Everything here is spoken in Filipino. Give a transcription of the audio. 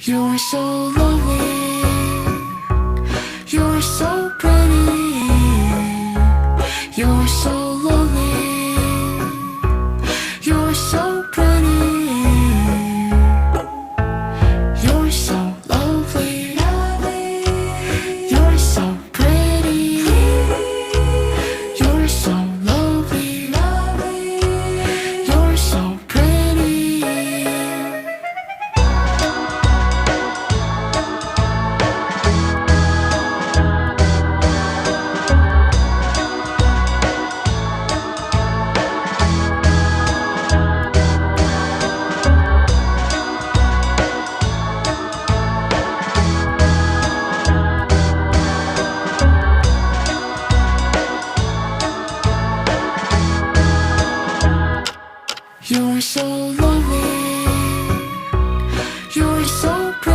You're so lovely, you're so pretty, you're so lovely, you're so pretty, you're so lovely, you're so pretty, you're so lovely, you're so pretty. You're so lovely, you're so pretty.